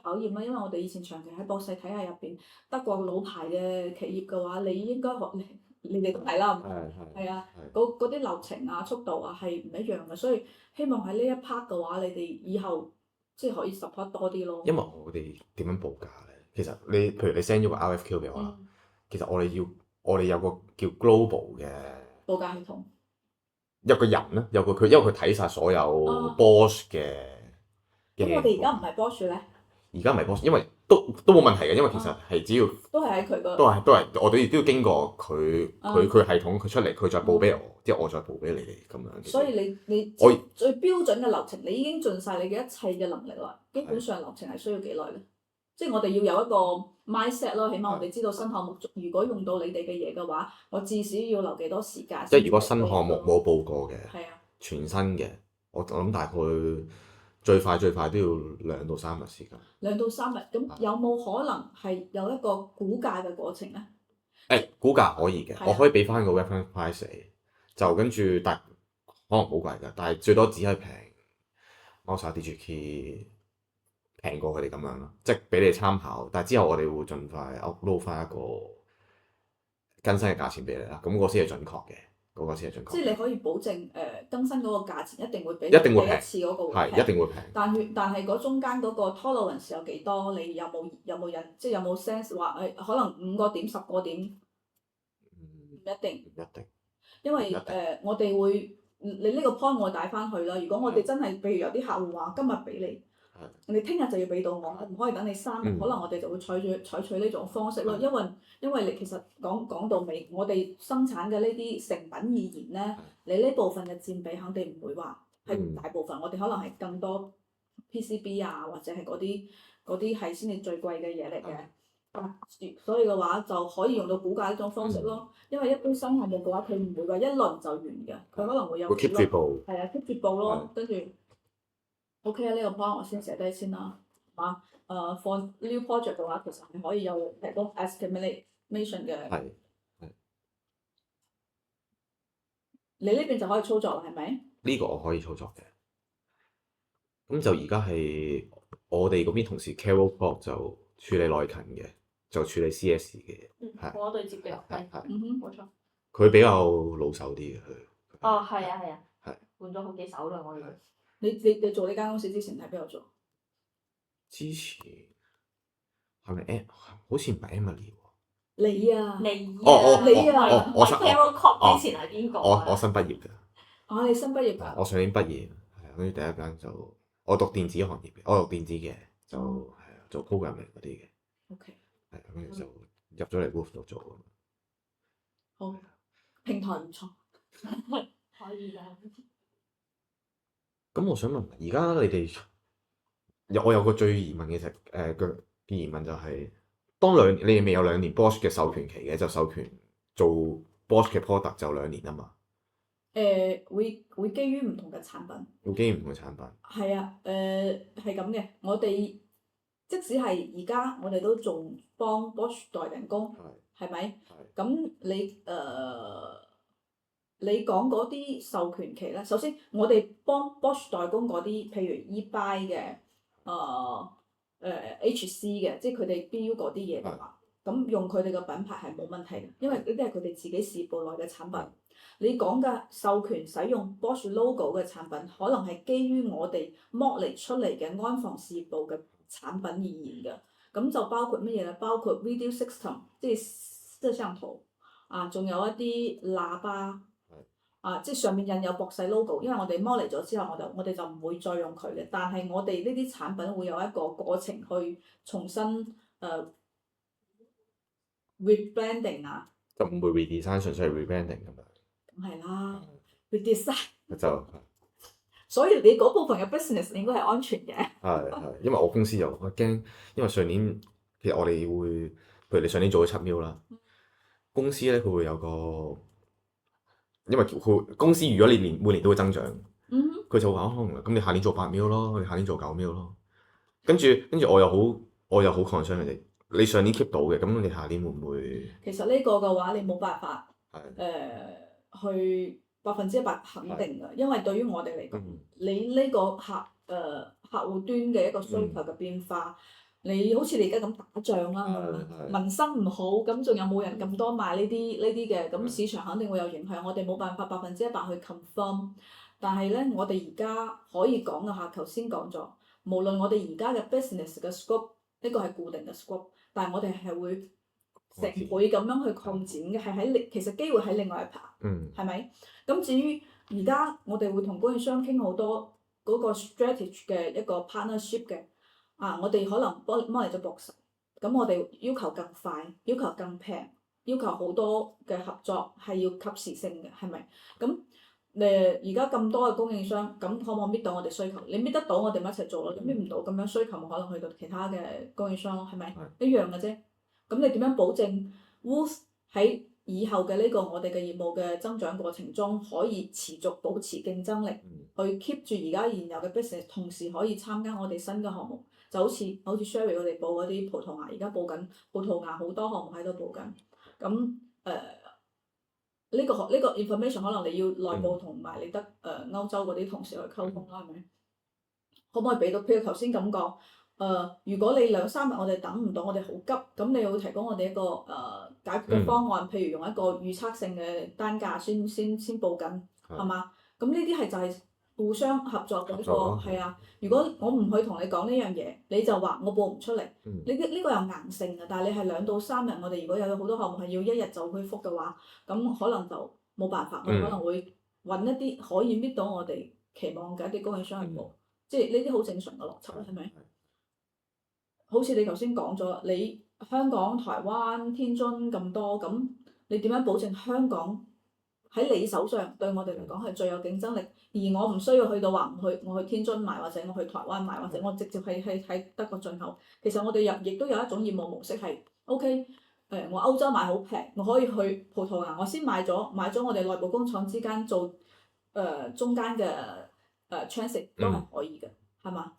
考驗啦，因為我哋以前長期喺博士體系入邊，德國老牌嘅企業嘅話，你應該你哋都係啦，係啊，嗰啲流程啊、速度啊係唔一樣嘅，所以希望喺呢一 part 嘅話，你哋以後即係可以 support 多啲咯。因為我哋點樣報價咧？其實你譬如你 send 咗個 RFQ 俾我啦，其實我哋有個叫 global 嘅報價系統。有個人咧，因為佢睇晒所有 Bosch 嘅。咁我哋而家唔係 Bosch 咧？而家唔係 Bosch，因為都冇問題嘅，因為其實係只要都係喺佢個都係我哋都要經過佢系統，佢出嚟佢再報俾我，之後我再報俾你哋咁樣。所以你最標準嘅流程，你已經盡晒你嘅一切嘅能力啦。基本上流程係需要幾耐咧？即係我哋要有一個 mindset 咯，起碼我哋知道新項目如果用到你哋嘅嘢嘅話，我至少要留幾多時間。即係如果新項目冇報過嘅，全新嘅，我諗大概最快都要2到3日時間。2到3日，咁有冇可能係有一個估價嘅過程咧？估價可以嘅，我可以俾翻個 reference price 你，就跟住但可能好貴㗎，但係最多只係平 Mosa DigiKey 平過佢哋咁樣咯，即係俾你參考。但係之後我哋會盡快 upload 翻一個更新嘅價錢俾你啦，咁個先係準確嘅。嗰個先係準確。即係你可以保證更新嗰個價錢一定會比一定會第一次嗰個係一定會平。但係嗰中間嗰個 tolerance 有幾多？你有冇人即係有冇 sense 話可能5個點10個點？唔一定。因為我哋會你呢個 point 我帶翻去啦。如果我哋真係譬如有啲客戶話今日俾你，你聽日就要俾到我唔可以等你3日。可能我哋就會採取呢種方式咯。因為你其實講到尾，我哋生產嘅呢啲成品而言咧，你呢部分嘅佔比肯定唔會話係大部分。我哋可能係更多 PCB 啊，或者係嗰啲係先至最貴嘅嘢嚟嘅。所以嘅話就可以用到估價呢種方式咯。因為一般新項目嘅話，佢唔會話一輪就完嘅，佢可能會有 keep 住報。係啊，keep 住報咯，跟住 OK 啊，呢個 point 我先寫低先啦。for new project 嘅話，其實係可以有提供 estimation 嘅。係。你呢邊就可以操作啦，係咪？呢個我可以操作嘅。咁就而家係我哋嗰邊同事 Carol Pop 就處理內勤嘅，就處理 CS 嘅。我對接嘅。係。冇錯。佢比較老手啲嘅佢。係啊。係。換咗好幾手啦，我哋。你做呢間公司之前喺邊度做？之前係咪好似唔係 Emily 喎。你啊。我 Carol Pop 之前係邊個？我新畢業嘅。你新畢業㗎？我上年畢業，跟住第一間就我讀電子行業嘅，我讀電子嘅就係做 programming 嗰啲嘅。OK。跟住就入咗嚟 Wolf 度做。好，平台唔錯。可以㗎。咁我想問，而家你哋我有個最疑問嘅嘅疑問就係，你哋未有2年 Bosch 嘅授權期嘅，就授權做 Bosch 嘅 product 就2年啊嘛。會基於唔同嘅產品。會基於唔同嘅產品。係啊，係咁嘅。我哋即使係而家，我哋都仲幫 Bosch 代人工，係咪？咁你講嗰啲授權期咧，首先我哋幫 Bosch 代工嗰啲，譬如 eBuy 嘅，HC 嘅，即係佢哋 BU 嗰啲嘢嘅話，咁用佢哋嘅品牌係冇問題嘅，因為呢啲係佢哋自己事部內嘅產品。你講嘅授權使用 Bosch logo 嘅產品，可能係基於我哋剝離出嚟嘅安防事部嘅產品而言嘅。咁就包括乜嘢咧？包括 video system， 即係攝像頭啊，仲有一啲喇叭。即係上面印有博世 logo，因為我哋剝離咗之後，我哋就唔會再用佢嘅。但係我哋呢啲產品會有一個過程去重新rebranding 啊。就唔會 redesign，純粹係 rebranding 咁樣。咁係啦，redesign。就。所以你嗰部分嘅 business 應該係安全嘅。係，因為我公司又我驚，因為上年其實我哋會，譬如你上年做咗7 mil 啦，公司咧佢會有個。因為佢公司如果你每年都會增長，佢就話可能咁你下年做8 mil 咯，你下年做9 mil 咯，跟住我又好 concern 佢哋，你上年 keep 到嘅，咁你下年會唔會？其實呢個嘅話你冇辦法去100%肯定㗎，因為對於我哋嚟講，你呢個客戶端嘅一個需求嘅變化，你好似你而家咁打仗啦，民生唔好，咁仲有冇人咁多買呢啲嘅？咁市場肯定會有影響。我哋冇辦法100%去 confirm，但係咧，我哋而家可以講嘅下，頭先講咗，無論我哋而家嘅 business 嘅 scope 呢個係固定嘅 scope，但係我哋係會成倍咁樣去擴展嘅，係喺其實機會喺另外一 part，係咪？咁至於而家我哋會同供應商傾好多嗰個 strategy 嘅一個 partnership 嘅。我哋可能幫你做博實，咁我哋要求更快，要求更平，要求好多嘅合作係要及時性嘅，係咪？咁而家咁多嘅供應商，咁可唔可以搣到我哋需求？你搣得到，我哋咪一齊做咯；你搣唔到，咁樣需求咪可能去到其他嘅供應商咯，係咪？一樣嘅啫。咁你點樣保證 Woolworths 喺以後嘅呢個我哋嘅業務嘅增長過程中，可以持續保持競爭力，去 keep 住而家現有嘅 business，同時可以參加我哋新嘅項目？就好似 Sherry 佢哋報嗰啲葡萄牙，而家報緊葡萄牙好多項目喺度報緊。咁呢個 information 可能你要內部同埋你得歐洲嗰啲同事去溝通啦，係咪？可唔可以俾到？譬如頭先咁講，如果你2-3日我哋等唔到，我哋好急，咁你要提供我哋一個解決嘅方案，譬如用一個預測性嘅單價先報緊，係嘛？咁呢啲係就係互相合作嘅呢個係啊。如果我唔去同你講呢樣嘢，你就話我報唔出嚟。呢個有硬性嘅，但係你係2-3日，我哋如果有好多項目係要1日就恢復嘅話，咁可能就冇辦法，我哋可能會揾一啲可以搣到我哋期望嘅一啲供應商去報，即係呢啲好正常嘅邏輯啦，係咪？好似你頭先講咗啦，你香港、台灣、天津咁多，咁你點樣保證香港喺你手上對我哋嚟講係最有競爭力？而我唔需要去到話我去天津買，或者我去台灣買，或者我直接喺德國進口。其實我哋亦都有一種業務模式係 OK，我歐洲買好平，我可以去葡萄牙，我先買咗我哋內部工廠之間做中間嘅transit 都係可以嘅，係嘛？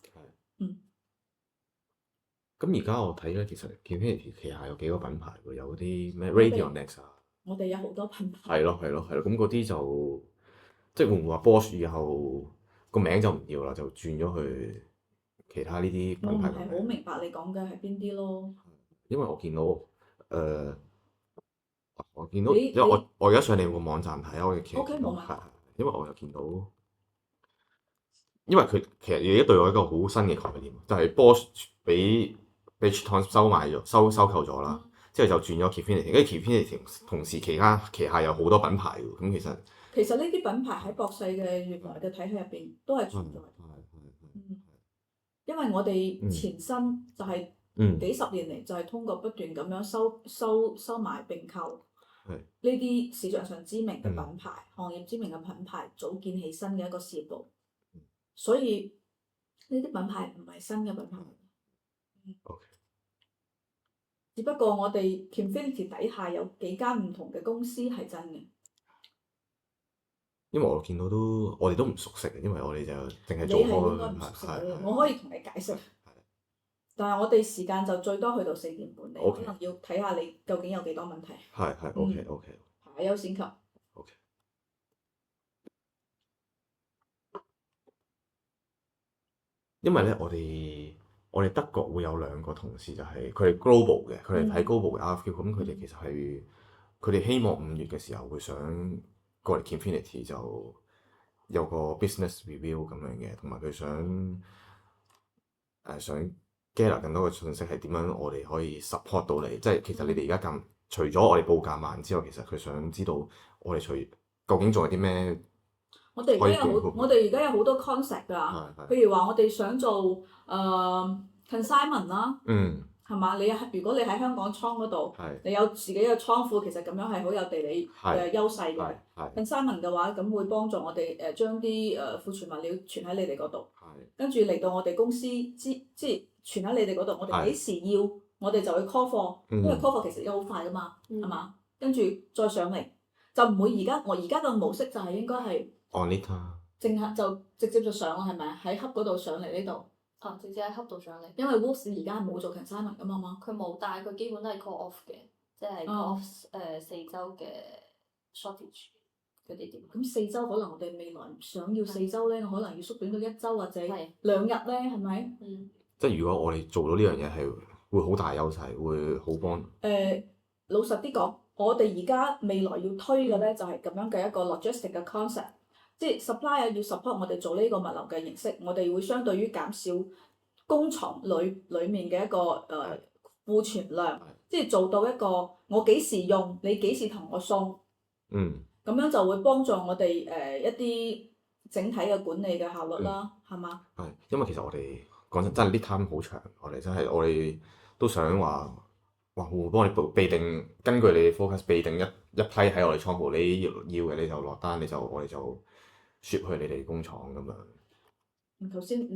咁而家我睇咧，其實 Kingfisher 旗下有幾個品牌喎，有啲咩 Radionex 啊。我哋有好多品牌。係咯，咁嗰啲就即係會唔會話 Bosch 以後個名就唔要啦，就轉咗去其他呢啲品牌？我唔係好明白你講嘅係邊啲咯。因為我見到因為我而家上你個網站睇，我其實見到係，因為我又見到，因為佢其實而家對我一個好新嘅概念，就係 Bosch 俾 Bridgestone 收購咗啦，之後就轉咗 Kingfisher，跟住 Kingfisher 同時旗下有好多品牌喎，咁其實呢啲品牌喺博世嘅原來嘅體系入邊都係存在。因為我哋前身就係幾十年嚟就係通過不斷咁樣收買並購呢啲市場上知名嘅品牌、行業知名嘅品牌組建起身嘅一個事業部，所以呢啲品牌唔係新嘅品牌。只不過我哋 Kingfisher 底下有幾間唔同嘅公司係真嘅。因為我見到我哋都唔熟悉，因為我哋就淨係做開。你係應該唔熟悉嘅，我可以同你解釋。但係我哋時間就最多去到4點半，你可能要睇下你究竟有幾多問題。係 OK。排優先級。OK。因為咧，我哋德國會有2個同事，就係佢哋 global 嘅，佢哋喺 global 嘅 RFQ，咁佢哋其實係佢哋希望5月嘅時候會想過嚟 Kingfisher 就有個 business review 咁樣嘅，同埋佢想 gather 更多嘅信息係點樣我哋可以 support 到你，即係其實你哋而家除咗我哋報價慢之外，其實佢想知道我哋究竟仲有啲咩？我哋而家有好多 concept 㗎，譬如話我哋想做consignment 啦，係嘛？如果你喺香港倉嗰度，你有自己嘅倉庫，其實咁樣係好有地理嘅優勢嘅。consignment 嘅話，咁會幫助我哋將啲庫存物料存喺你哋嗰度，跟住嚟到我哋公司即係存喺你哋嗰度，我哋幾時要，我哋就會 call 貨，因為 call 貨其實都好快㗎嘛，係嘛？跟住再上嚟，就唔會我而家嘅模式就係應該係。淨係就直接就上啦，係咪？喺 hub 嗰度上嚟呢度。直接喺 hub 度上嚟。因為 Woolworths 而家係冇做 consignment 㗎嘛。佢冇，但係佢基本都係 call off 嘅，即係 call off 4週嘅 shortage 嗰啲點。咁4週可能我哋未來想要4週咧，可能要縮短到1週或者2日咧，係咪？即係如果我哋做到呢樣嘢係會好大優勢，會好幫。老實啲講，我哋而家未來要推嘅咧就係咁樣嘅一個 logistic 嘅 concept，即係 supplier 要 support 我哋做呢個物流嘅形式，我哋會相對於減少工廠裡面嘅一個庫存量，即係做到一個我幾時用，你幾時同我送。咁樣就會幫助我哋一啲整體嘅管理嘅效率啦，係嘛？係，因為其實我哋講真係 lead time 好長，我哋都想話，會唔會幫你備定，根據你 focus 備定一批喺我哋倉庫，你要嘅你就落單，我哋就 ship 去你哋工廠咁樣。頭先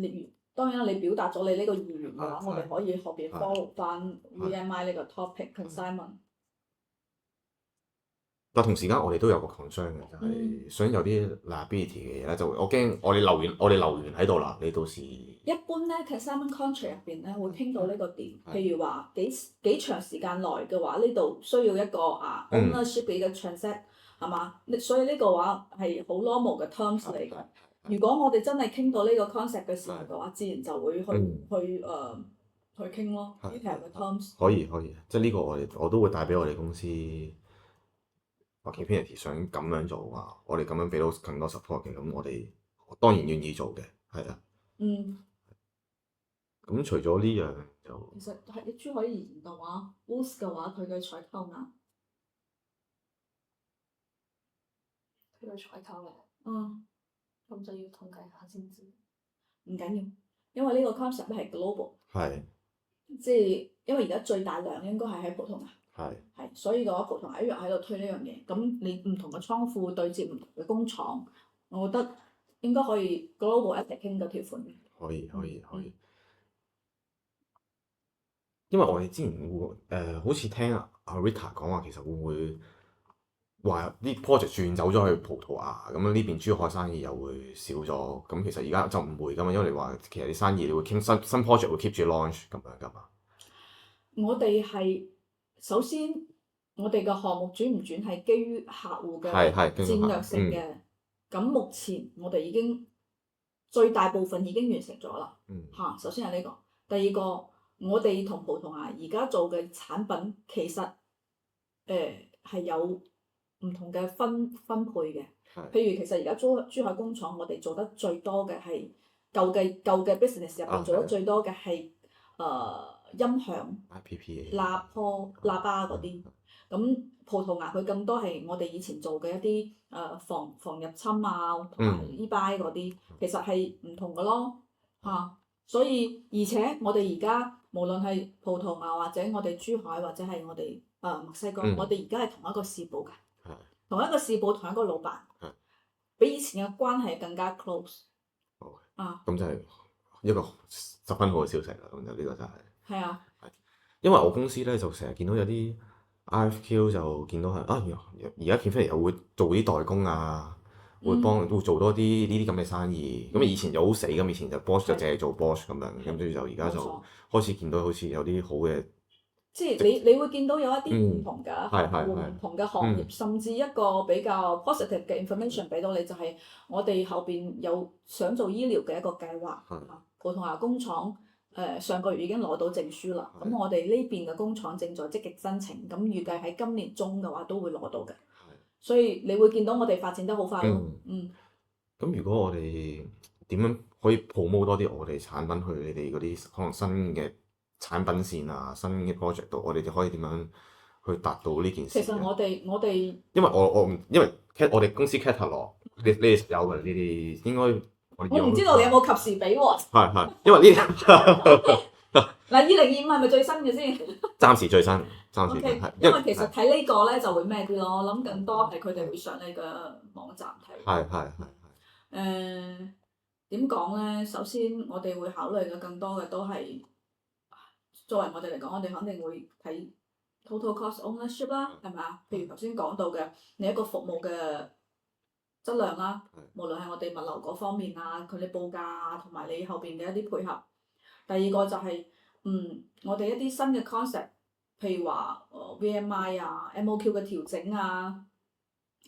當然啦，你表達咗你呢個意願嘅話，我哋可以後邊 follow 翻 VMI 呢個 topic consignment。但同時間我哋都有個 concern 嘅，就係想有啲 liability 嘅嘢咧，就我驚我哋留完喺度啦，你到時一般咧 consignment contract 入邊咧會傾到呢個點，譬如話幾長時間內嘅話，呢度需要一個ownership 嘅 transact 係嘛？所以呢個話係好 normal 嘅 terms 嚟嘅。如果我哋真係傾到呢個 concept 嘅時候嘅話，自然就會去傾咯，呢條嘅 terms。可以，即係呢個我都會帶俾我哋公司。或 Kfinity 想咁樣做啊，我哋咁樣俾到更多 support 嘅，咁我哋當然願意做嘅，係啊。咁除咗呢樣就其實係珠海而言嘅話 ，Boost 嘅話佢嘅採購額，佢嘅採購額，咁就要統計下先知。唔緊要，因為呢個 concept 係 global。係。即係因為而家最大量應該係喺葡萄牙。係，所以嘅話，葡萄牙一樣喺度推呢樣嘢。咁你唔同嘅倉庫對接唔同嘅工廠，我覺得應該可以 global 一齊傾嘅條款。可以。因為我哋之前會好似聽阿 Rita 講話，其實會唔會話啲 project 轉走咗去葡萄牙，咁呢邊珠海生意又會少咗。咁其實而家就唔會噶嘛，因為你話其實啲生意你會傾新 project 會 keep 住 launch 咁樣噶嘛。我哋係。首先，我哋嘅項目轉唔轉係基於客戶嘅戰略性嘅。咁目前我哋已經最大部分已經完成咗啦。首先係呢個。第二個，我哋同葡萄牙而家做嘅產品其實係有唔同嘅分配嘅。譬如其實而家珠海工廠，我哋做得最多嘅係舊嘅 business 入邊做得最多嘅係音響、喇叭嗰啲，咁葡萄牙佢更多係我哋以前做嘅一啲防入侵啊，同埋 eBuy 嗰啲，其實係唔同嘅咯嚇。所以而且我哋而家無論係葡萄牙或者我哋珠海或者係我哋墨西哥，我哋而家係同一個視部㗎，同一個視部同一個老闆，比以前嘅關係更加 close。咁就係一個十分好嘅消息啦。咁就呢個就係。係啊，因為我公司咧就成日見到有啲 RFQ 就見到係而家 Kfinity 又會做啲代工啊，會做多啲呢啲咁嘅生意。咁以前就好死咁，以前就 Bosch 就淨係做 Bosch 咁樣，咁跟住就而家就開始見到好似有啲好嘅，即係你會見到有一啲唔同嘅客戶、唔同嘅行業，甚至一個比較 positive 嘅 information 俾到你，就係我哋後邊有想做醫療嘅一個計劃。葡萄牙工廠。上個月已經攞到證書啦，咁我哋呢邊嘅工廠正在積極申請，咁預計喺今年中嘅話都會攞到嘅，所以你會見到我哋發展得好快咯。咁如果我哋點樣可以 promote 多啲我哋產品去你哋嗰啲可能新嘅產品線啊、新嘅 project 度，我哋就可以點樣去達到呢件事？其實我哋因為我哋公司 catalog 你哋有嘅呢啲應該。我唔知道你有冇及時俾喎。係，因為呢嗱2025係咪最新嘅先？暫時最新，因為其實睇呢個咧就會咩啲咯，我諗更多係佢哋會上呢個網站睇。係。點講咧？首先我哋會考慮嘅更多嘅都係作為我哋嚟講，我哋肯定會睇 total cost ownership 啦，係咪啊？譬如頭先講到嘅你一個服務嘅質量啦，無論係我哋物流嗰方面啊，佢哋報價啊，同埋你後邊嘅一啲配合。第二個就係我哋一啲新嘅 concept，譬如話VMI 啊、MOQ 嘅調整啊、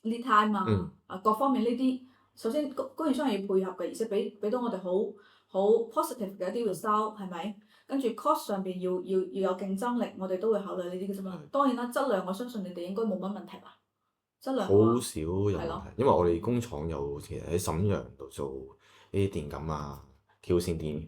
lead time 啊，各方面呢啲，首先供應商係要配合嘅，而且俾到我哋好 positive 嘅一啲 result 係咪？跟住 cost 上邊要有競爭力，我哋都會考慮呢啲嘅啫嘛。當然啦，質量我相信你哋應該冇乜問題吧？質量好少有問題，因為我哋工廠有其實喺瀋陽度做呢啲電感啊、Q 線電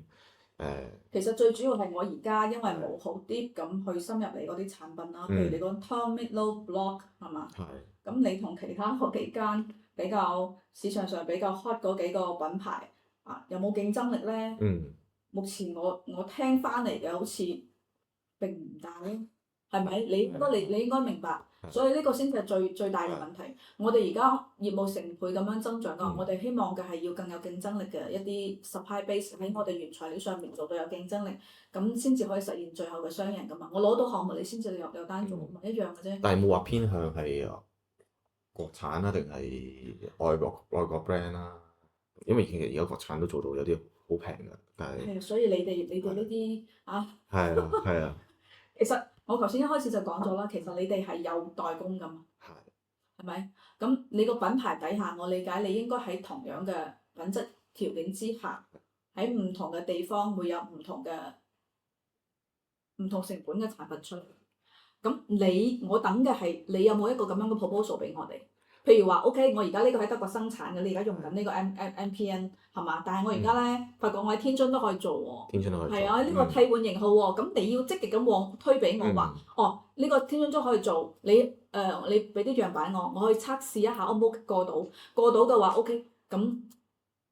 其實最主要係我而家因為冇好 deep 咁去深入你嗰啲產品啦，譬如你講 Tom Mitlow Block 係嘛？係。咁你同其他嗰幾間比較市場上比較 hot 嗰幾個品牌啊，有冇競爭力咧？目前我聽翻嚟嘅好似並唔大咯，係咪？你應該明白，所以呢個先至係最大嘅問題。我哋而家業務成倍咁樣增長㗎，我哋希望嘅係要更有競爭力嘅一啲 supply base 喺我哋原材料上面做到有競爭力，咁先至可以實現最後嘅雙贏㗎嘛。我攞到項目你先至有單做，一樣嘅啫。但係冇話偏向係國產啊，定係外國 brand 啦？因為其實而家國產都做到有啲好平㗎，但係所以你哋呢啲啊，係啊，其實我頭先一開始就講咗啦，其實你哋係有代工㗎嘛，係咪？咁你個品牌底下，我理解你應該喺同樣嘅品質條件之下，喺唔同嘅地方會有唔同成本嘅產品出嚟。咁我等嘅係你有冇一個咁樣嘅 proposal 俾我哋？譬如話 OK，我而家呢個喺德國生產嘅，你而家用緊呢個 MPN 係嘛？但係我而家咧發覺我喺天津都可以做喎。天津都可以做。係啊，呢個替換型號喎，咁你要積極咁推俾我話，呢個天津都可以做，你俾啲樣板我可以測試一下，O 唔 O 過到嘅話 OK，咁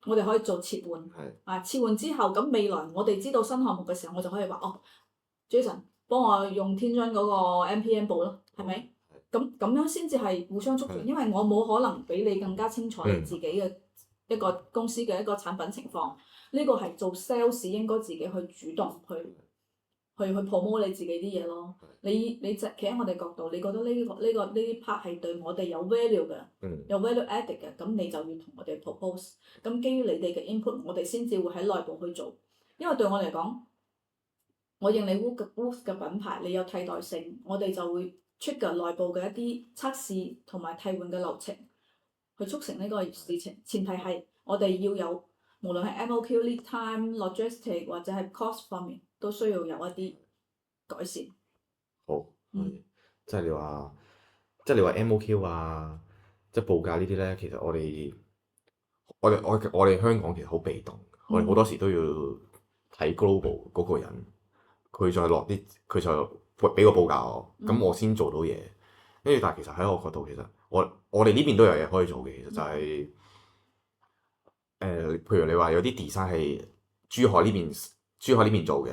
我哋可以做切換。切換之後，咁未來我哋知道新項目嘅時候，我就可以話Jason 幫我用天津嗰個 MPN 部咯，係咪？咁樣先至係互相促進，因為我冇可能比你更加清楚你自己嘅一個公司嘅一個產品情況。呢個係做 sales 應該自己去主動去 promote 你自己啲嘢咯。你企喺我哋角度，你覺得呢啲 part 係對我哋有 value 嘅，有 value added 嘅，咁你就要同我哋 propose。咁基於你哋嘅 input，我哋先至會喺內部去做。因為對我嚟講，我認你 Wolf 嘅品牌，你有替代性，我哋就會trigger內部嘅一啲測試同埋替換嘅流程，去促成呢個事情。前提係我哋要有，無論係 MOQ、lead time、logistic 或者係 cost 方面，都需要有一啲改善。好，即係你話 MOQ 啊，即係報價呢啲咧，其實我哋香港其實好被動，我哋好多時都要睇 global 嗰個人，佢再落啲，佢就俾個報價我，咁我先做到嘢。跟住但係其實喺我角度，其實我哋呢邊都有嘢可以做嘅，其實就係譬如你話有啲 design 係珠海呢邊做嘅，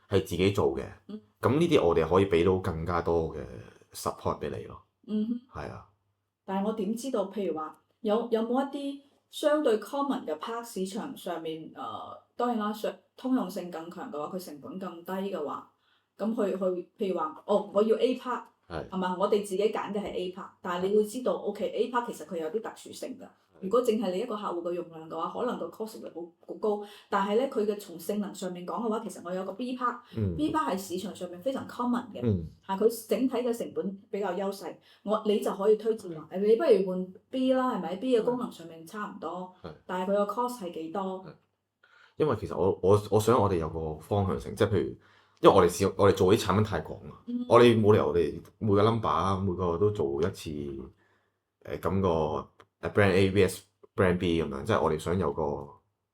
係自己做嘅，咁呢啲我哋可以俾到更加多嘅 support 俾你咯。係啊。但係我點知道？譬如話有冇一啲相對 common 嘅 part 市場上面當然啦，通用性更強嘅話，佢成本更低嘅話，咁譬如話我要 A part 係嘛？我哋自己揀嘅係 A part，但係你會知道 OK，A part 其實佢有啲特殊性㗎。如果淨係你一個客戶嘅用量嘅話，可能個 cost 會好高。但係咧，佢嘅從性能上面講嘅話，其實我有個 B part，B part 係市場上面非常 common 嘅，佢整體嘅成本比較優勢。你就可以推薦話你不如換 B 啦，係咪？B 嘅功能上面差唔多，但係佢個 cost 係幾多？因為其實我想我哋有個方向性，即係譬如，因為我哋做啲產品太廣啦，我哋冇理由我哋每個 number 每個都做一次咁個 brand A vs brand B 咁樣，即係我哋想有個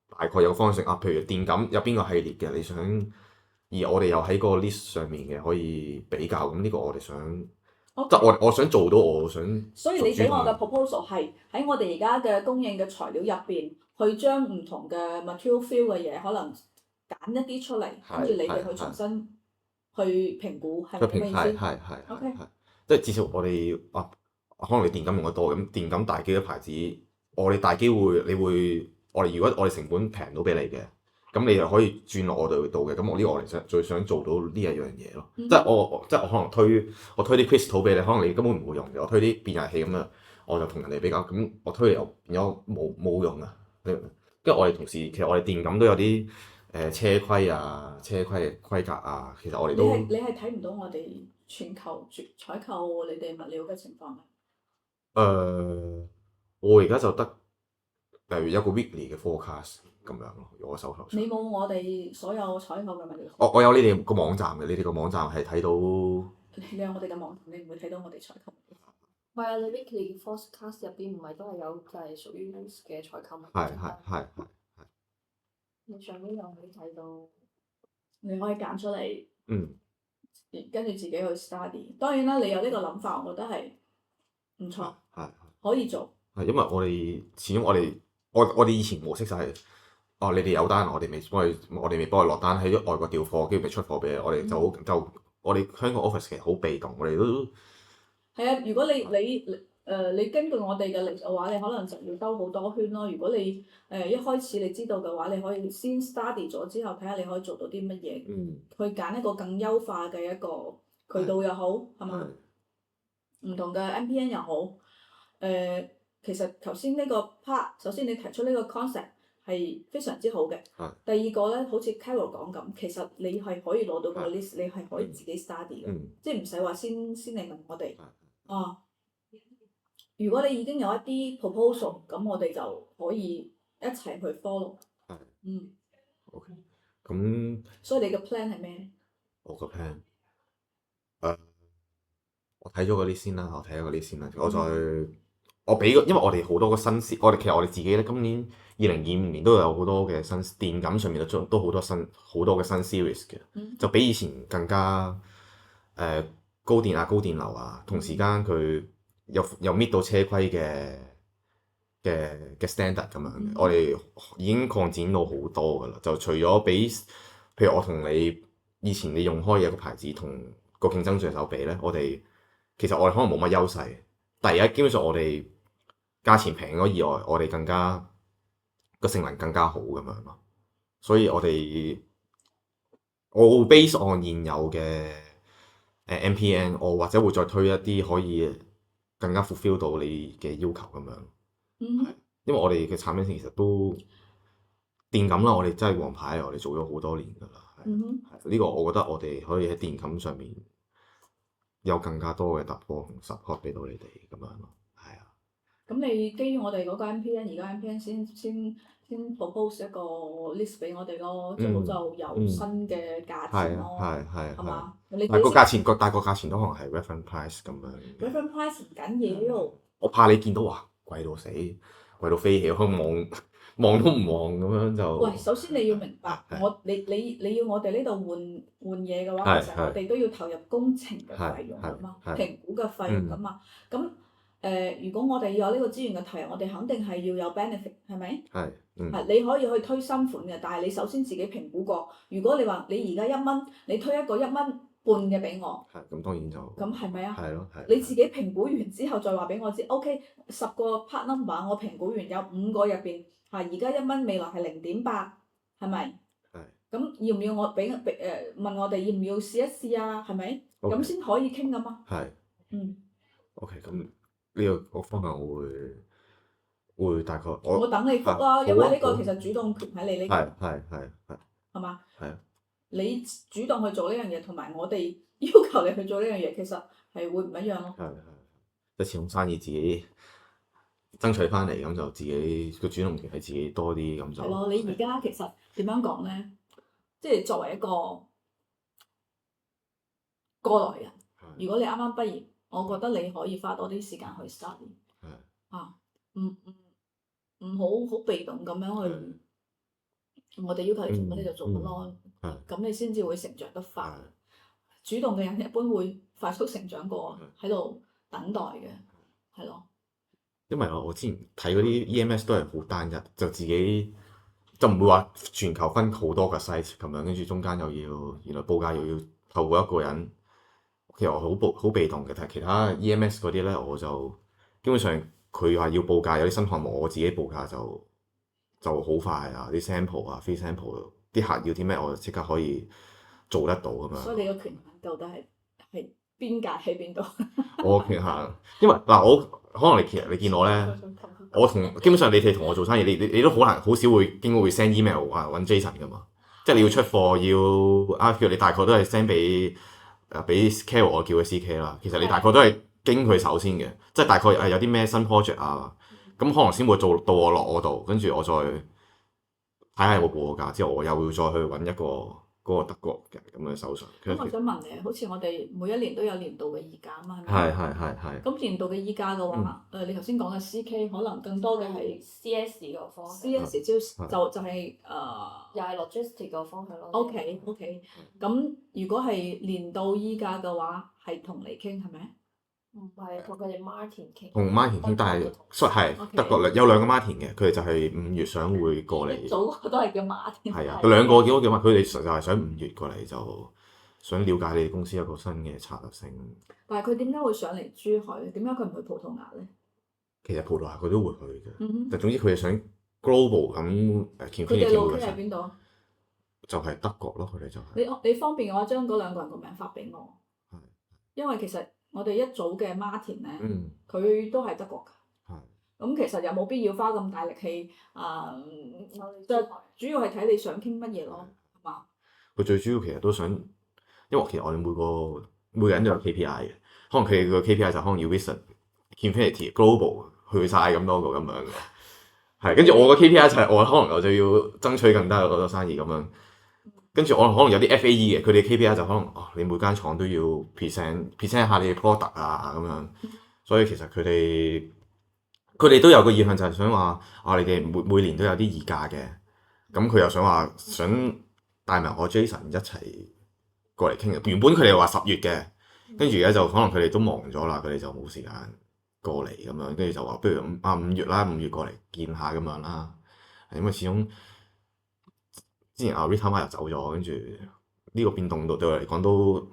大概有個方向性啊。譬如電感有邊個系列嘅你想，而我哋又喺個 list 上面嘅可以比較，咁呢個我哋想，即係我想做到我想。所以你俾我嘅 proposal 係喺我哋而家嘅供應嘅材料入邊，去將唔同嘅 material feel 嘅嘢，可能揀一啲出嚟，跟住你哋去重新去評估，係咪咁意思？係 OK，即係至少我哋可能你電感用得多，咁電感大機嘅牌子，我哋大機會我哋如果我哋成本平到俾你嘅，咁你就可以轉落我哋度嘅，咁我哋最想做到呢一樣嘢咯。即係我可能推啲 crystal 俾你，可能你根本唔會用嘅，我推啲變壓器咁啊，我就同人哋比較，咁我推嚟又變咗冇用啊。跟住我哋同時，其實我哋電感都有啲車規啊、車規嘅規格啊，其實我哋都你係睇唔到我哋全球採購你哋物料嘅情況咩？我而家就得例如一個 weekly 嘅 forecast 咁樣咯，我手頭上。你冇我哋所有採購嘅物料。我有你哋個網站嘅，你哋個網站係睇到。你有我哋嘅網站，你唔會睇到我哋採購。係啊，你 weekly forecast 入邊唔係都係有就係屬於 news 嘅採購物。係。你上邊又可以睇到，你可以揀出嚟，嗯，跟住自己去 study。當然啦，你有呢個諗法，我覺得係唔錯，係可以做。係因為我哋始終我哋以前模式就係、你哋有單，我哋未幫你落單，喺外國調貨，跟住咪出貨俾你。我哋就我哋香港 office 其實好被動，我哋都係啊，如果你根據我哋嘅力嘅話，你可能就要兜好多圈咯。如果你一開始你知道嘅話，你可以先 study 咗之後，睇下你可以做到啲乜嘢，去揀一個更優化嘅一個渠道又好，係嘛？唔同嘅 MPN 又好，其實頭先呢個 part，首先你提出呢個 concept 係非常之好嘅。第二個咧，好似 Carol 講咁，其實你係可以攞到個 list，你係可以自己 study 嘅，即係唔使話先嚟問我哋。如果你已經有一啲 proposal，咁我哋就可以一齊去 follow。OK。咁。所以你嘅 plan 係咩？我個 plan，我睇咗嗰啲先啦，因為我哋好多個新其實我哋自己咧，今年2025年都有好多嘅新電感上面都好多嘅新 series 嘅，就比以前更加高電啊、高電流啊，同時間佢又 meet 到車規嘅 standard 咁樣嘅，我哋已經擴展到好多噶啦。就除咗譬如我同你以前你用開嘅一個牌子同個競爭對手比咧，其實我哋可能冇乜優勢，但係而家基本上我哋價錢平咗以外，我哋更加個性能更加好咁樣咯。所以我會 base on 現有嘅MPN， 我或者會再推一啲可以更加 fulfill 到你嘅要求咁樣。因為我哋嘅產品其實都電感啦，我哋真係王牌，我哋做咗好多年㗎啦。呢個我覺得我哋可以喺電感上面有更加多嘅突破同 support 俾到你哋咁樣咯。係啊。咁你基於我哋嗰個 MPN， 而家 MPN 先 propose 一個 list 俾我哋咯，最好就有新嘅價錢咯，係嘛？但係個價錢都可能係 reference price 咁樣。reference price 唔緊要。我怕你見到哇貴到死，貴到飛起，望都唔望咁樣就。喂，首先你要明白，你要我哋呢度換嘢嘅話，其實我哋都要投入工程嘅費用㗎嘛，評估嘅費用㗎嘛。咁如果我哋有呢個資源嘅投入，我哋肯定係要有 benefit， 係咪？你可以去推新款嘅，但係你首先自己評估過。如果你話你而家1蚊，你推一個1蚊半嘅俾我，咁當然就。咁係咪啊？係咯，你自己評估完之後再話俾我知 ，OK， 10個 part number 我評估完有5個入邊。而家1蚊，未來係0.8，係咪？咁要唔要我問我哋要唔要試一試啊？係咪？咁先可以傾㗎嘛。OK， 咁呢個方向我會大概我等你覆啦，因為呢個其實主動權喺你呢度。係嘛？你主動去做呢樣嘢，同埋我哋要求你去做呢樣嘢，其實係會唔一樣咯。即係始終生意自己爭取翻嚟，咁就自己個主動權係自己多啲，咁就係咯。你而家其實點樣講咧？即係作為一個過來人，如果你啱啱畢業，我覺得你可以花多啲時間去 study。唔好被動咁樣去。我哋要求你做乜你就做乜咯。咁你先至會成長得快。主動嘅人一般會快速成長過喺度等待嘅，係咯。因為我之前睇嗰啲 EMS 都係好單一，就自己就唔會話全球分好多個 site 咁樣，跟住中間原來報價又要透過一個人，其實我好被動嘅。但係其他 EMS 嗰啲咧，我就基本上佢話要報價有啲新項目，我自己報價就好快啊！啲 sample 啊、free sample， 啲客要啲咩，我就即刻可以做得到咁樣。所以你個權限到底係邊界喺邊度？我權限，因為我。可能你見我咧，基本上你哋同我做生意，你都好少會經過會 send email 揾 Jason 噶嘛，即係你要出貨譬如你大概都係 send 俾 Carol， 我叫佢 CK 啦。其實你大概都係經佢手先嘅，即係大概有啲咩新 project 啊，咁可能先會做到我落我度，跟住我再睇下有冇報個價，之後我又會再去揾一個嗰個德國人咁嘅手上。咁我想問你，好似我哋每一年都有年度嘅議價啊嘛，係咪？係。咁年度嘅議價嘅話，你頭先講嘅 CK 可能更多嘅係 CS 個方向 CS 就係又係 logistic 個方向咯。OK，咁如果係年度議價嘅話，係同你傾係咪？唔係同佢哋 Martin 傾。同 Martin 傾，但係德國有兩個 Martin 嘅，佢哋就係5月想會過嚟。早個都係叫 Martin。係啊，兩個叫 Martin，佢哋實就係想5月過嚟，就想了解你哋公司一個新嘅策略性。但係佢點解會上嚟珠海咧？點解佢唔去葡萄牙咧？其實葡萄牙佢都會去嘅，但嗯總之佢哋想 global 咁佢哋路喺邊度？就係德國咯，佢哋就係。你方便嘅話，將嗰兩個人個名發俾我。係。因為其實我哋一組嘅 Martin 咧，佢都係德國㗎。係。咁其實有冇必要花咁大力氣就主要係睇你想傾乜嘢咯，係嘛？佢最主要其實都想，因為其實我哋每個人都有 KPI 嘅，可能佢哋個 KPI 就可能要 visit infinity global 去晒咁多個咁樣嘅，係跟住我個 KPI 就係我可能我就要爭取更加多生意咁樣，跟住我可能有啲 FAE 嘅，佢哋 KPI 就可能你每間廠都要 present 一下你嘅 product 啊咁樣，所以其實佢哋都有個意向就係想話你哋每年都有啲議價嘅，咁佢又想帶埋我 Jason 一齊過嚟傾。原本佢哋話10月嘅，跟住而家就可能佢哋都忙咗啦，佢哋就冇時間過嚟咁樣，跟住就話不如5月啦，5月過嚟見下咁樣啦。因為始終之前Rita Ma 又走咗，跟住呢個變動對我嚟講都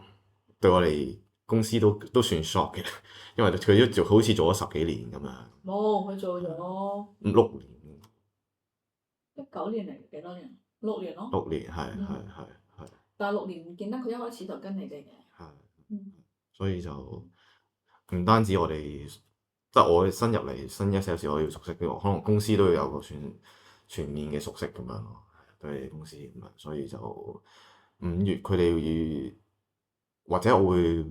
對我哋公司都算 shock 嘅，因為佢都好似做咗10幾年咁樣。冇，佢做咗6年。19年嚟幾多年？6年咯。6年係。但係6年唔見得佢一開始就跟你哋嘅。係。所以就唔單止我哋，即係我新入嚟新一 sales 我要熟悉啲，可能公司都要有個全面嘅熟悉咁樣咯，對你哋公司咁樣，所以就5月佢哋或者我會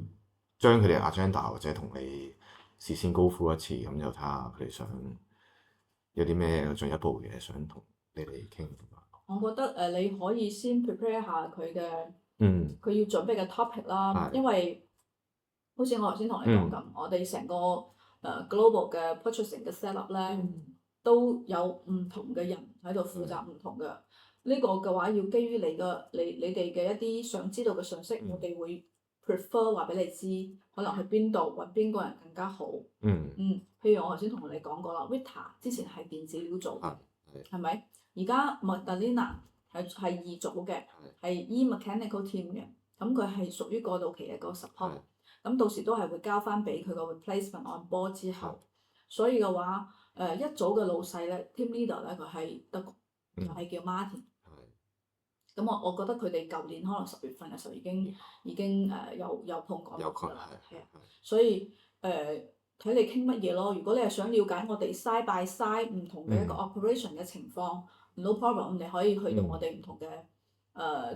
將佢哋 agenda 或者同你事先 go through 一次，咁就睇下佢哋想有啲咩進一步嘅想同你哋傾。我覺得你可以先 prepare 下佢嘅，佢要準備嘅 topic 啦，因為好似我頭先同你講咁，我哋成個global 嘅 purchasing 嘅 set up 咧，都有唔同嘅人喺度負責唔同嘅。呢個嘅話要基於你哋嘅一啲想知道嘅信息，我哋會 prefer 話俾你知，可能去邊度揾邊個人更加好。譬如我頭先同你講過啦，Rita 之前係電子料做嘅，係咪？而家 Madalena 係二組嘅，係 E-mechanical team 嘅，咁佢係屬於過渡期嘅嗰個 support，咁到時都係會交翻俾佢個 replacement on board 之後，所以嘅話一組嘅老細咧 team leader 咧佢係德國，就係叫 Martin。咁我覺得佢哋舊年可能10月份嘅時候已經有碰過啦，係啊，所以睇你傾乜嘢咯。如果你係想了解我哋 side by side 唔同嘅一個 operation 嘅情況，no problem，你可以去到我哋唔同嘅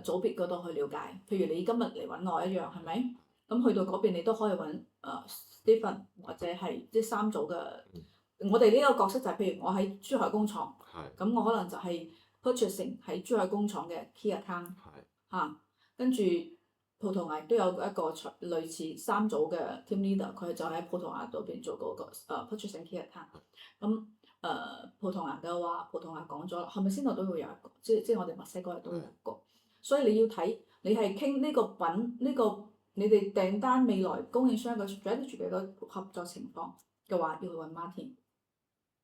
組別嗰度去了解。譬如你今日嚟揾我一樣，係咪？咁去到嗰邊你都可以揾Stephen 或者係即係3組嘅。我哋呢個角色就係譬如我喺珠海工廠，咁我可能就係 purchasing 喺珠海工廠嘅 key account 嚇，跟住葡萄牙都有一個類似3組嘅 team leader，佢就喺葡萄牙嗰邊做嗰個purchasing key account。咁葡萄牙嘅話，葡萄牙講咗啦，係咪先度都會有一個，即係我哋墨西哥都有一個。所以你要睇你係傾呢個品呢個你哋訂單未來供應商嘅 strategy 嘅個合作情況嘅話，要去揾 Martin。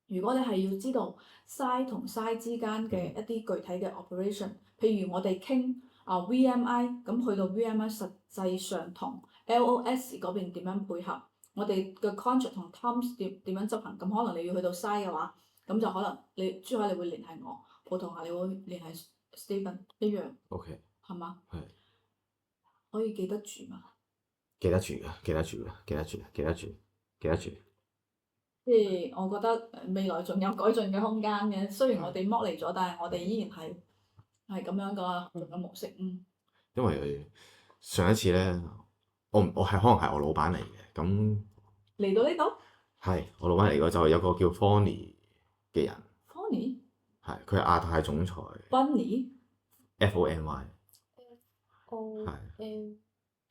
如果你係要知道 side 同 side 之間嘅一啲具體嘅 operation，譬如我哋傾VMI，咁去到 VMI 實際上同 LOS 嗰邊點樣配合，我哋嘅 contract 同 terms 點樣執行，咁可能你要去到 side 嘅話，咁就可能你珠海你會聯繫我，葡萄牙你會聯繫 Stephen 一樣。OK。係嘛？係。可以記得住嘛？記得住。即係我覺得未來仲有改進嘅空間嘅，雖然我哋剝離咗，但係我哋依然係咁樣嘅模式。因為上一次咧，我係可能係我老闆嚟嘅，咁嚟到呢度係我老闆嚟嘅，就係有個叫 Fonny 嘅人， Fony 係佢係亞太總裁 Bunny FONY， O 係 N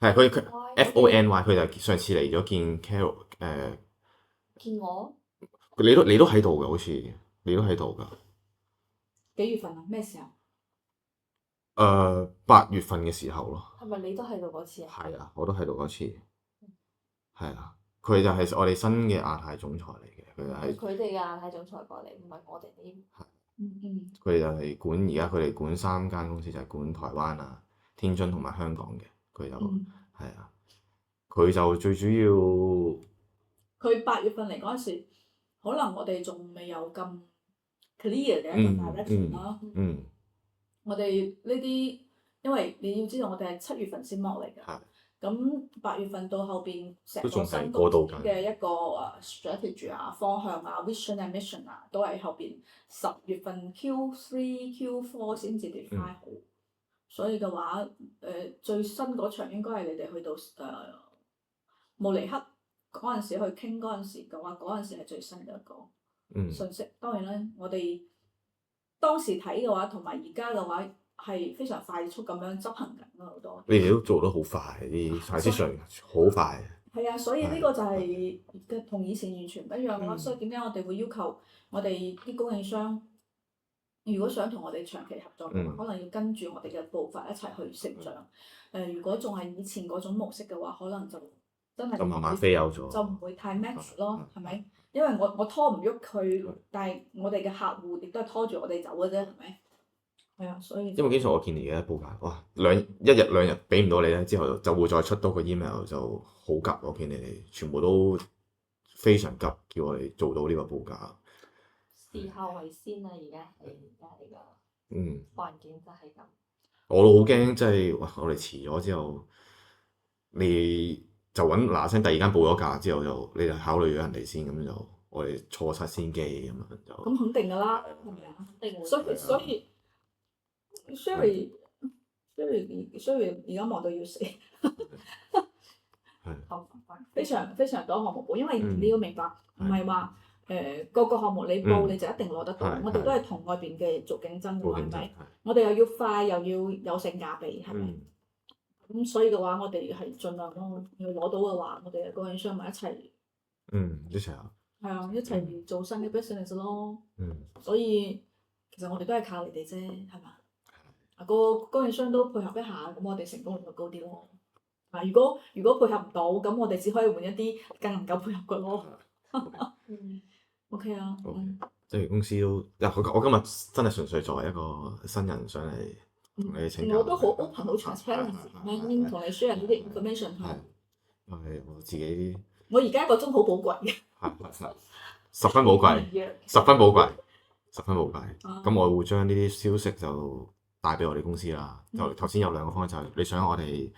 係佢 Y FONY，佢就上次嚟咗見 Carol 見我你都喺度㗎，好似你都喺度㗎。幾月份啊？咩時候？ 8月份嘅時候咯。係咪你都喺度嗰次啊？係啊，我都喺度嗰次。係啊，佢就係我哋新嘅亞太總裁嚟嘅，佢就係佢哋嘅亞太總裁過嚟，唔係我哋啲。佢哋就係管而家佢哋管3間公司，就係管台灣啊、天津同埋香港嘅。佢就係啊，佢就最主要。佢8月份嚟嗰陣時，可能我哋仲未有咁 clear 嘅一個 direction 啦。我哋呢啲，因為你要知道，我哋係7月份先剝嚟嘅。咁8月份到後邊成個新公司嘅一個strategy 啊、方向啊、vision and mission 啊，都係後邊10月份 Q3、Q4 先至 define 好。所以嘅話，最新嗰場應該係你哋去到慕尼黑嗰陣時去傾嗰陣時嘅話，嗰陣時係最新嘅一個信息。當然啦，我哋當時睇嘅話，同埋而家嘅話係非常快速咁樣執行緊好多。你哋都做得好快，啲 transition 好快。係啊，所以呢個就係同以前完全唔一樣咯。所以點解我哋會要求我哋啲供應商，如果想同我哋長期合作嘅話，可能要跟住我哋嘅步伐一齊去成長。如果仲係以前嗰種模式嘅話，可能就真係就慢慢飛有咗，就唔會太 match 咯，係咪？因為我拖唔喐佢，但係我哋嘅客戶亦都係拖住我哋走嘅啫，係咪？係啊，所以因為經常我見你嘅報價，哇，一日兩日俾唔到你咧，之後就會再出多個 email 就好急。我見你哋全部都非常急，叫我哋做到呢個報價。時候為先啊！而家呢個環境就係咁。我都好驚，即係哇！我哋遲咗之後，你就揾嗱聲，第二間報咗價之後你就考慮咗人哋先，咁就我哋錯失先機咁樣就。咁肯定㗎啦，係咪啊？肯定會。所以 Sherry 而家忙到要死，非常非常多項目報，因為你要明白，唔係話個個項目你報你就一定攞得到，我哋都係同外邊嘅做競爭㗎嘛，係咪？我哋又要快又要有性價比，係咪？咁所以嘅話，我哋係盡量咯，要攞到嘅話，我哋嘅供應商咪一齊。一齊啊！係啊，一齊做新嘅 business 咯。所以其實我哋都係靠你哋啫，係嘛？個供應商都配合一下，咁我哋成功率就高啲咯。如果配合唔到，咁我哋只可以換一啲更能夠配合嘅咯。OK 啊。即係公司都，我今日真係純粹作為一個新人上嚟同你請教。我都好 open 好 transparent，同你 share 呢啲 information 係。係我自己。我而家1個鐘好寶貴嘅。係十分寶貴，十分寶貴，十分寶貴。咁我會將呢啲消息就帶俾我哋公司啦。就頭先有2個方案，就係你想我哋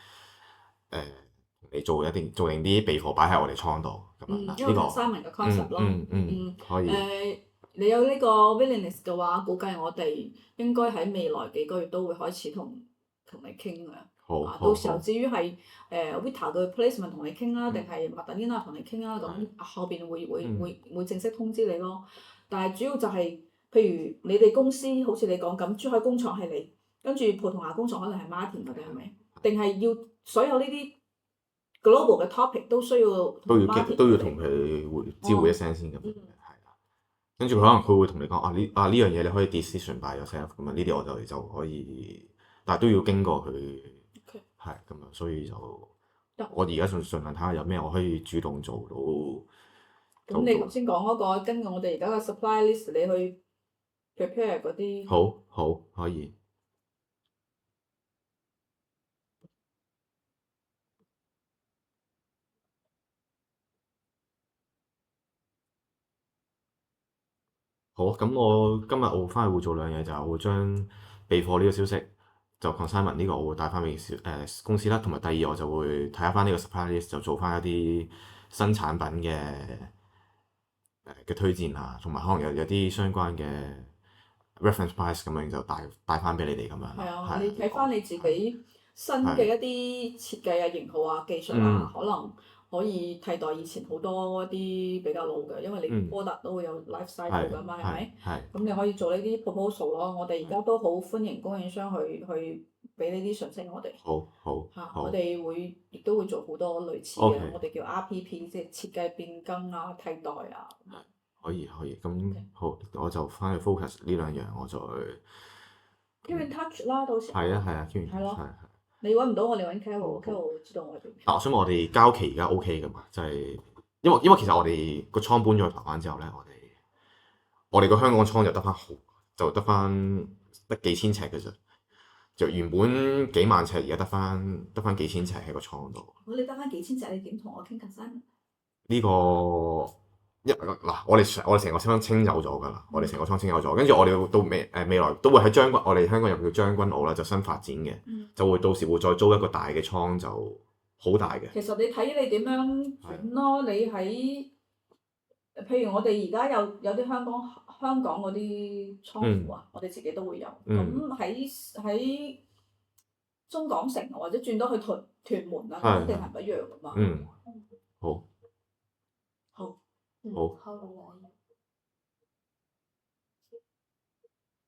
你做定啲備貨擺喺我哋倉度咁樣啦。呢個 Simon 嘅 concept 咯。可以。你有呢個 willingness 嘅話，估計我哋應該喺未來幾個月都會開始同你傾嘅。好。到時候至於係Vita 嘅 placement 同你傾啦，定係麥特妮娜同你傾啦，咁後邊會正式通知你咯。但係主要就係，譬如你哋公司好似你講咁，珠海工廠係你，跟住葡萄牙工廠可能係 Martin 嗰啲係咪？定係要所有呢啲 global 嘅 topic 都需要都要同佢知會一聲先咁。跟住佢會同你講呢樣嘢你可以 decision by yourself 咁啊，呢啲我哋就可以，但係都要經過佢。係咁啊，所以就我而家盡量睇下有咩我可以主動做到。咁你頭先講嗰個，根據我哋而家嘅 supply list，你去 prepare 嗰啲。好，可以。好，咁我今日我翻去會做2樣嘢，就係我會將備貨呢個消息。就 consignment 呢個我會帶翻俾公司啦，同埋第二我就會睇下翻呢個 supply list，就做翻一啲新產品嘅推薦啊，同埋可能有啲相關嘅 reference price 咁樣就帶翻俾你哋咁樣。係啊，你睇翻你自己新嘅一啲設計啊、型號啊、技術啊，可能可以替代以前好多一啲比較老嘅，因為你 product 都會有 life cycle 㗎嘛，係咪？咁你可以做呢啲 proposal 咯。我哋而家都好歡迎供應商去俾呢啲信息我哋。好。我哋亦都會做好多類似嘅，我哋叫 RPP，即係設計變更啊、替代啊。可以，咁好，我就翻去 focus 呢兩樣，我再 keep in touch 啦，到時。係啊，keep in touch。係咯。你揾唔到我哋揾 Carol 知道我喺邊。但我想問我哋交期而家 OK 噶嘛？就係因為其實我哋個倉搬咗去台灣之後咧，我哋個香港倉就得翻幾千尺嘅啫，就原本幾萬尺，而家得翻幾千尺喺個倉度。你得翻幾千尺，你點同我傾 design？呢個我哋成個倉清走咗㗎啦，我哋成個倉清走咗，跟住我哋到未來都會喺我哋香港有叫將軍澳啦，就新發展嘅，就會到時會再租一個大嘅倉，就好大嘅。其實你睇你點樣轉咯，你喺譬如我哋而家有啲香港嗰啲倉庫啊，我哋自己都會有。咁喺中港城或者轉到去屯門啊，一定係唔一樣㗎嘛。好。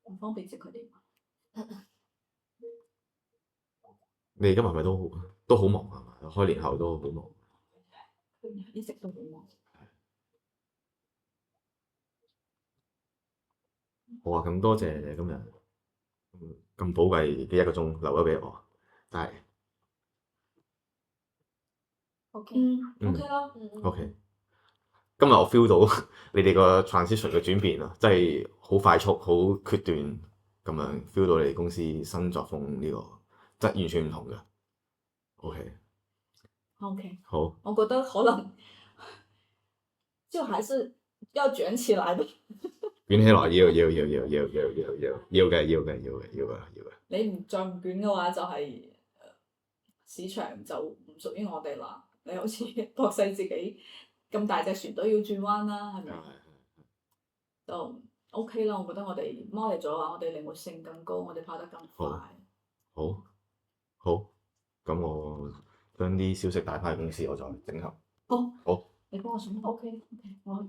唔方便接佢哋。你今日係咪都好忙係嘛？開年後都好忙。一直都好忙。好啊，咁多謝你今日咁寶貴嘅1個鐘留咗俾我，但係 OK 啦。OK。今日我 feel 到你哋個 transition 嘅轉變啊，真係好快速、好決斷咁樣 feel 到你哋公司新作風呢個，真係完全唔同嘅。OK。好。我覺得可能就還是要捲起來的。捲起來要嘅。你再唔捲嘅話，就係市場就唔屬於我哋啦。你好似博世自己咁大隻船都要轉彎啦，係咪？就 OK 啦，我覺得我哋 manage 咗話，我哋靈活性更高，我哋跑得更快。好，咁我將啲消息帶翻去公司，我再整合。好。你幫我送 OK，我。